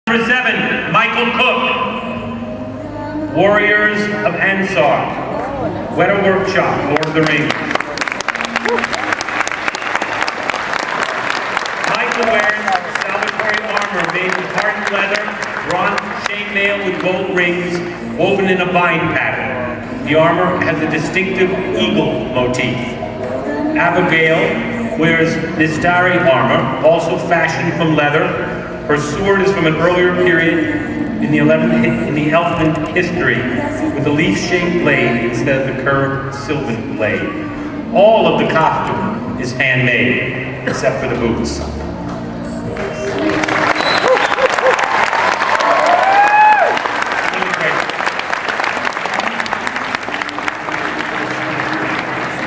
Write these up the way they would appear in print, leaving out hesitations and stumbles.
Number 7, Michael Cote. Warriors of Ansar. Weta Workshop, Lord of the Rings. Michael wears salvatory armor made with hardened leather, bronze chainmail with gold rings, woven in a vine pattern. The armor has a distinctive eagle motif. Abigail wears Nistari armor, also fashioned from leather. Her sword is from an earlier period in the elven history, with a leaf-shaped blade instead of the curved sylvan blade. All of the costume is handmade, except for the boots.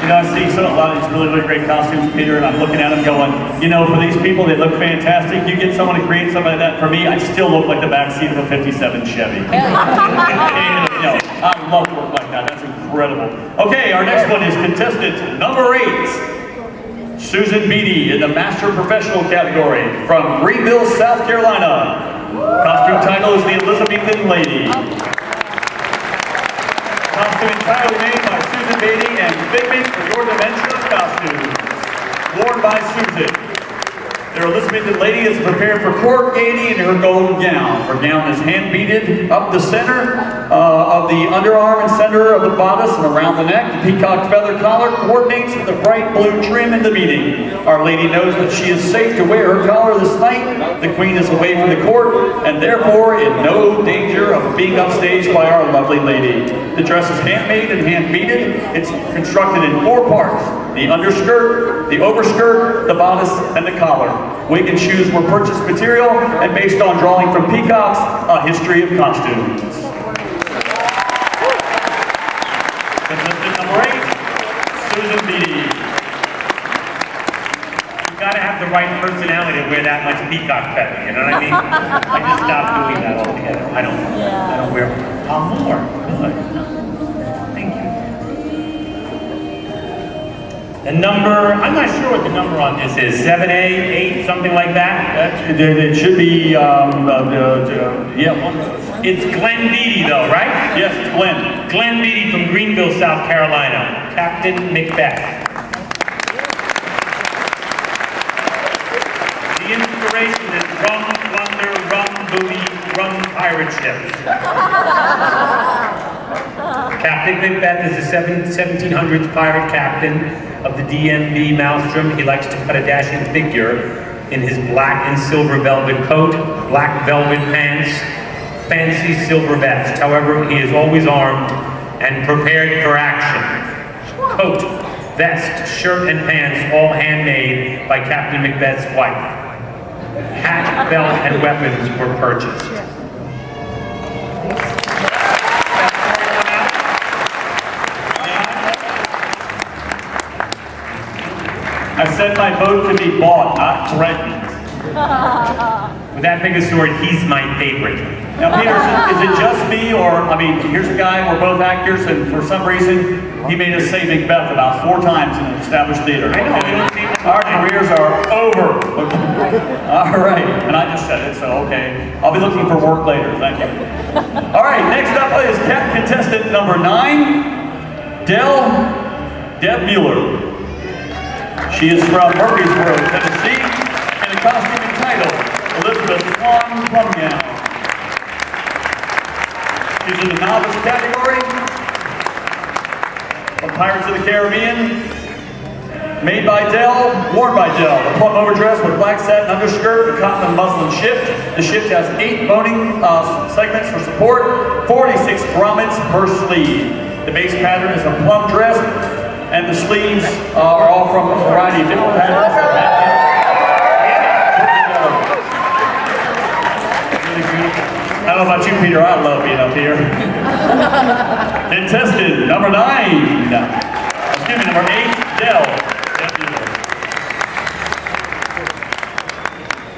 You know, I see a lot of these really, really great costumes, Peter, and I'm looking at them going, you know, for these people, they look fantastic. You get someone to create something like that. For me, I still look like the backseat of a 57 Chevy. And, you know, I love to look like that. That's incredible. Okay, our next one is contestant number 8. Susan Meany in the Master Professional category from Greenville, South Carolina. Costume title is the Elizabethan Lady. Costume entirely made by Susan Beatty and fitment for your dimension of costumes. Worn by Susan. Their Elizabethan lady is prepared for court gaiety in her golden gown. Her gown is hand-beaded up the center of the underarm and center of the bodice and around the neck. The peacock feather collar coordinates with the bright blue trim in the meeting. Our lady knows that she is safe to wear her collar this night. The queen is away from the court and therefore in no danger of being upstaged by our lovely lady. The dress is handmade and hand-beaded. It's constructed in 4 parts: the underskirt, the overskirt, the bodice, and the collar. Wig and shoes were purchased material and based on drawing from Peacock's A History of Costumes. Contestant number 8, Susan Beatty. You've got to have the right personality to wear that much peacock feather, you know what I mean? I just stopped doing that altogether. I don't wear more. Good. Thank you. The number, I'm not sure what the number on this is, 7A, 8, something like that? It should be, yeah. It's Glenn Beatty though, right? Yes, it's Glenn. Glenn Beatty from Greenville, South Carolina. Captain Macbeth. The inspiration is rum, plunder, rum, booty, rum, pirate ships. Captain Macbeth is a 1700s pirate captain of the DMV Maelstrom. He likes to cut a dashing figure in his black and silver velvet coat, black velvet pants, fancy silver vest. However, he is always armed and prepared for action. Coat, vest, shirt, and pants, all handmade by Captain Macbeth's wife. Hat, belt, and weapons were purchased. I said my vote could be bought, not threatened. With that big a sword, he's my favorite. Now, Peter, is it just me, or, I mean, here's a guy, we're both actors, and for some reason, he made us say Macbeth about 4 times in an established theater. I know. Our careers are over. All right, and I just said it, so okay. I'll be looking for work later, thank you. All right, next up is contestant number 9, Deb Mueller. She is from Murfreesboro, Tennessee, in a costume entitled Elizabeth Swan Plum Gown. She's in the novice category of Pirates of the Caribbean. Made by Dell, worn by Dell. The plum overdress with black satin underskirt, a cotton and muslin shift. The shift has 8 boning segments for support, 46 grommets per sleeve. The base pattern is a plum dress, and the sleeves are all from a variety of different patterns. I don't know about you, Peter. I love being up here. Contestant number 9. Excuse me, number 8, Dell.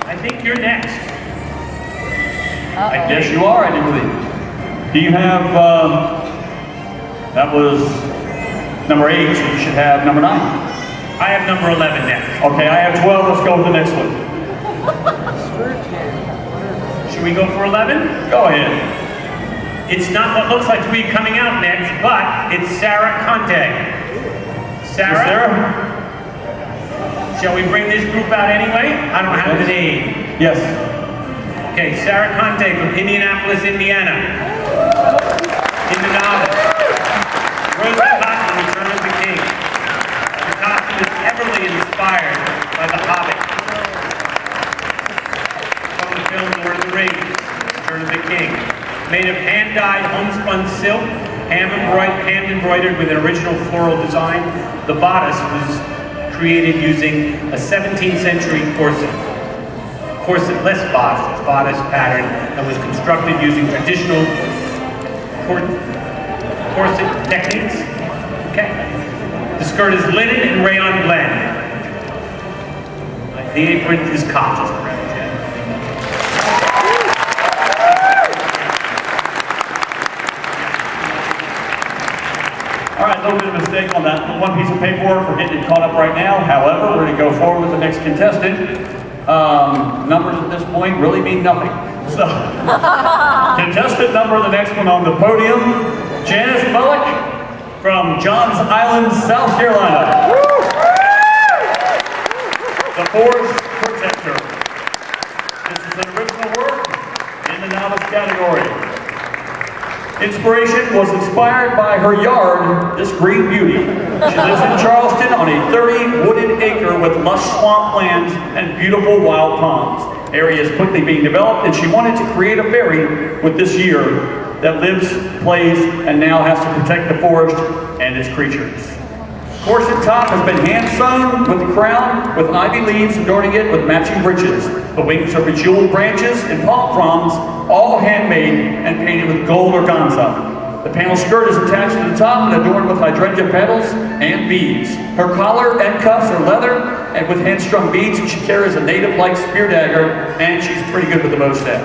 I think you're next. I guess you are, I do believe. Do you have, that was number 8, so you should have number 9. I have number 11 next. Okay, I have 12, let's go with the next one. Should we go for 11? Go ahead. It's not what looks like to be coming out next, but it's Sarah Conte. Sarah? Shall we bring this group out anyway? I don't have the name. Yes. Okay, Sarah Conte from Indianapolis, Indiana. In the novice. Rose Cotton, Return of the King. The costume is heavily inspired by The Hobbit. From the film Lord of the Rings, Return of the King. Made of hand-dyed homespun silk, hand embroidered with an original floral design. The bodice was created using a 17th century corsetless bodice pattern that was constructed using traditional corset techniques. Okay. The skirt is linen and rayon blend. The apron is cotton. All right, a little bit of a mistake on that one piece of paperwork. We're getting it caught up right now. However, we're going to go forward with the next contestant. Numbers at this point really mean nothing. So, contestant number, the next one on the podium, Jazzpunk from Johns Island, South Carolina. The Forest Protector. This is an original work in the novice category. Inspiration was inspired by her yard, this green beauty. She lives in Charleston on a 30 wooded acre with lush swamplands and beautiful wild ponds. Area is quickly being developed, and she wanted to create a fairy with this year that lives, plays, and now has to protect the forest and its creatures. Corset top has been hand sewn with the crown, with ivy leaves adorning it with matching breeches. The wings are bejeweled branches and palm fronds, all handmade and painted with gold organza. The panel skirt is attached to the top and adorned with hydrangea petals and beads. Her collar and cuffs are leather and with hand-strung beads, and she carries a native-like spear dagger, and she's pretty good with the bow staff.